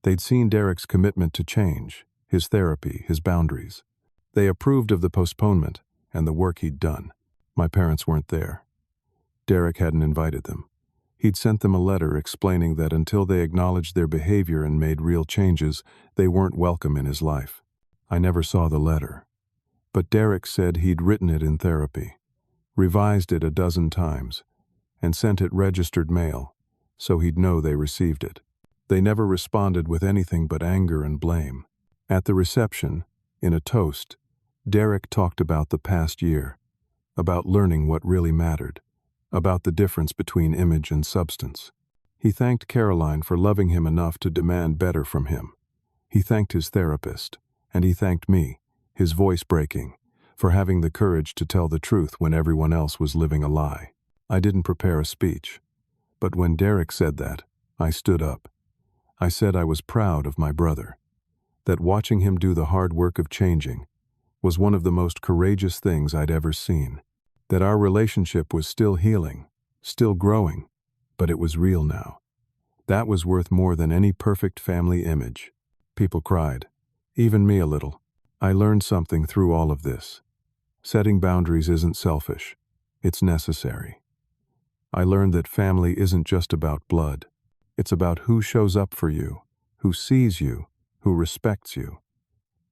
They'd seen Derek's commitment to change, his therapy, his boundaries. They approved of the postponement and the work he'd done. My parents weren't there. Derek hadn't invited them. He'd sent them a letter explaining that until they acknowledged their behavior and made real changes, they weren't welcome in his life. I never saw the letter. But Derek said he'd written it in therapy, revised it a dozen times, and sent it registered mail, so he'd know they received it. They never responded with anything but anger and blame. At the reception, in a toast, Derek talked about the past year, about learning what really mattered, about the difference between image and substance. He thanked Caroline for loving him enough to demand better from him. He thanked his therapist, and he thanked me, his voice breaking, for having the courage to tell the truth when everyone else was living a lie. I didn't prepare a speech, but when Derek said that, I stood up. I said I was proud of my brother, that watching him do the hard work of changing was one of the most courageous things I'd ever seen, that our relationship was still healing, still growing, but it was real now. That was worth more than any perfect family image. People cried, even me a little. I learned something through all of this. Setting boundaries isn't selfish, it's necessary. I learned that family isn't just about blood. It's about who shows up for you, who sees you, who respects you.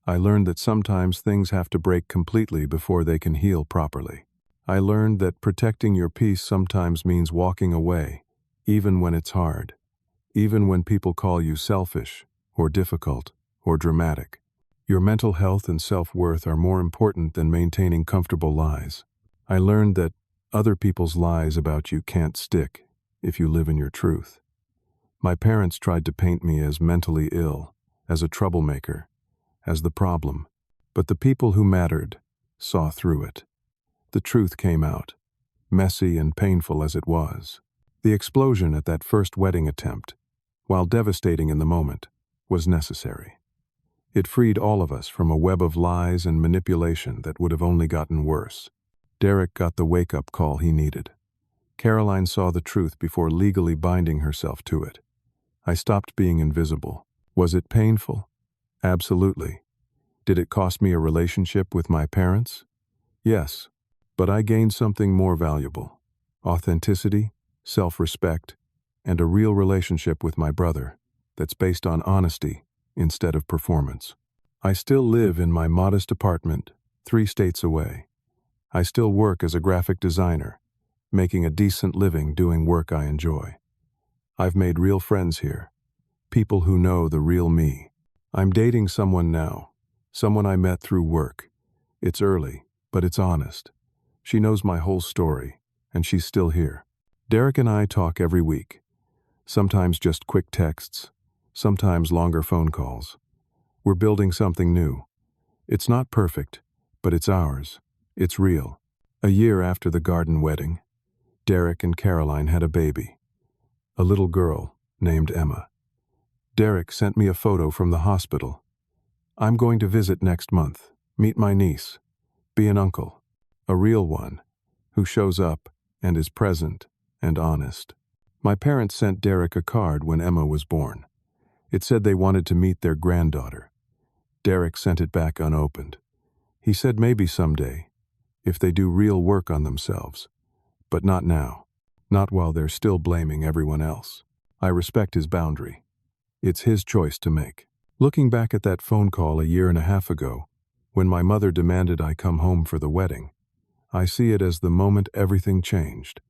I learned that sometimes things have to break completely before they can heal properly. I learned that protecting your peace sometimes means walking away, even when it's hard, even when people call you selfish, or difficult, or dramatic. Your mental health and self-worth are more important than maintaining comfortable lies. I learned that other people's lies about you can't stick if you live in your truth. My parents tried to paint me as mentally ill, as a troublemaker, as the problem, but the people who mattered saw through it. The truth came out, messy and painful as it was. The explosion at that first wedding attempt, while devastating in the moment, was necessary. It freed all of us from a web of lies and manipulation that would have only gotten worse. Derek got the wake-up call he needed. Caroline saw the truth before legally binding herself to it. I stopped being invisible. Was it painful? Absolutely. Did it cost me a relationship with my parents? Yes, but I gained something more valuable: authenticity, self-respect, and a real relationship with my brother that's based on honesty instead of performance. I still live in my modest apartment 3 states away. I still work as a graphic designer, making a decent living doing work I enjoy. I've made real friends here, people who know the real me. I'm dating someone now, someone I met through work. It's early, but it's honest. She knows my whole story, and she's still here. Derek and I talk every week, sometimes just quick texts, sometimes longer phone calls. We're building something new. It's not perfect, but it's ours. It's real. A year after the garden wedding, Derek and Caroline had a baby, a little girl named Emma. Derek sent me a photo from the hospital. I'm going to visit next month, meet my niece, be an uncle, a real one, who shows up and is present and honest. My parents sent Derek a card when Emma was born. It said they wanted to meet their granddaughter. Derek sent it back unopened. He said maybe someday, if they do real work on themselves, but not now, not while they're still blaming everyone else. I respect his boundary. It's his choice to make. Looking back at that phone call a year and a half ago, when my mother demanded I come home for the wedding, I see it as the moment everything changed.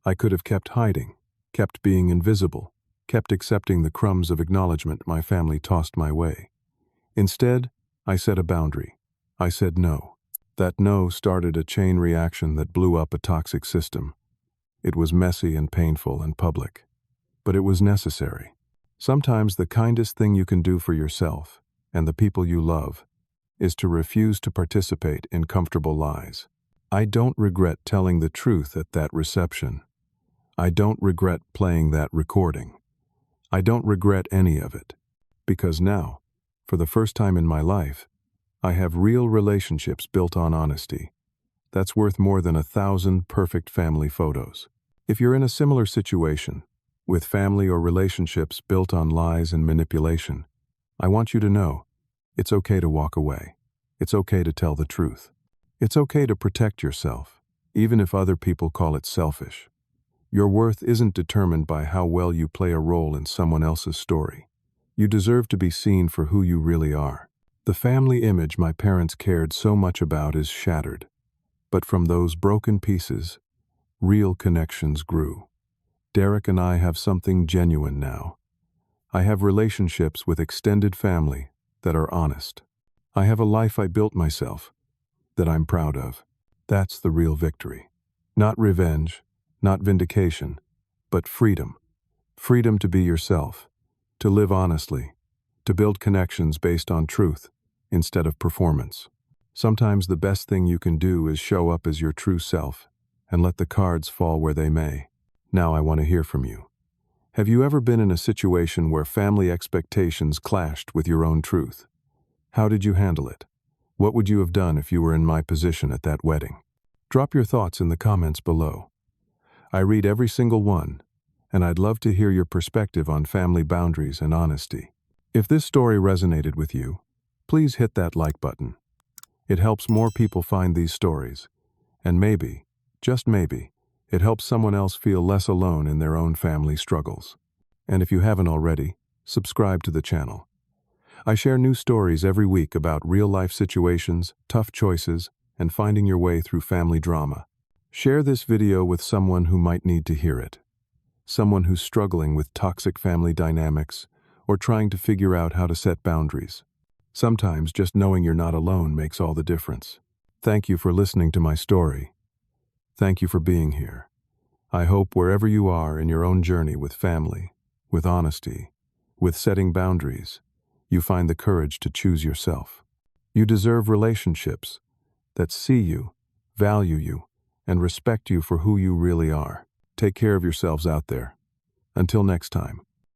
I could have kept hiding, kept being invisible, kept accepting the crumbs of acknowledgement my family tossed my way. Instead, I set a boundary. I said no. That no started a chain reaction that blew up a toxic system. It was messy and painful and public, but it was necessary. Sometimes the kindest thing you can do for yourself and the people you love is to refuse to participate in comfortable lies. I don't regret telling the truth at that reception. I don't regret playing that recording. I don't regret any of it, because now, for the first time in my life, I have real relationships built on honesty. That's worth more than 1,000 perfect family photos. If you're in a similar situation, with family or relationships built on lies and manipulation, I want you to know, it's okay to walk away. It's okay to tell the truth. It's okay to protect yourself, even if other people call it selfish. Your worth isn't determined by how well you play a role in someone else's story. You deserve to be seen for who you really are. The family image my parents cared so much about is shattered. But from those broken pieces, real connections grew. Derek and I have something genuine now. I have relationships with extended family that are honest. I have a life I built myself that I'm proud of. That's the real victory. Not revenge, not vindication, but freedom. Freedom to be yourself, to live honestly, to build connections based on truth instead of performance. Sometimes the best thing you can do is show up as your true self and let the cards fall where they may. Now I want to hear from you. Have you ever been in a situation where family expectations clashed with your own truth? How did you handle it? What would you have done if you were in my position at that wedding? Drop your thoughts in the comments below. I read every single one, and I'd love to hear your perspective on family boundaries and honesty. If this story resonated with you, please hit that like button. It helps more people find these stories, and maybe, just maybe, it helps someone else feel less alone in their own family struggles. And if you haven't already, subscribe to the channel. I share new stories every week about real-life situations, tough choices, and finding your way through family drama. Share this video with someone who might need to hear it. Someone who's struggling with toxic family dynamics or trying to figure out how to set boundaries. Sometimes just knowing you're not alone makes all the difference. Thank you for listening to my story. Thank you for being here. I hope wherever you are in your own journey with family, with honesty, with setting boundaries, you find the courage to choose yourself. You deserve relationships that see you, value you, and respect you for who you really are. Take care of yourselves out there. Until next time.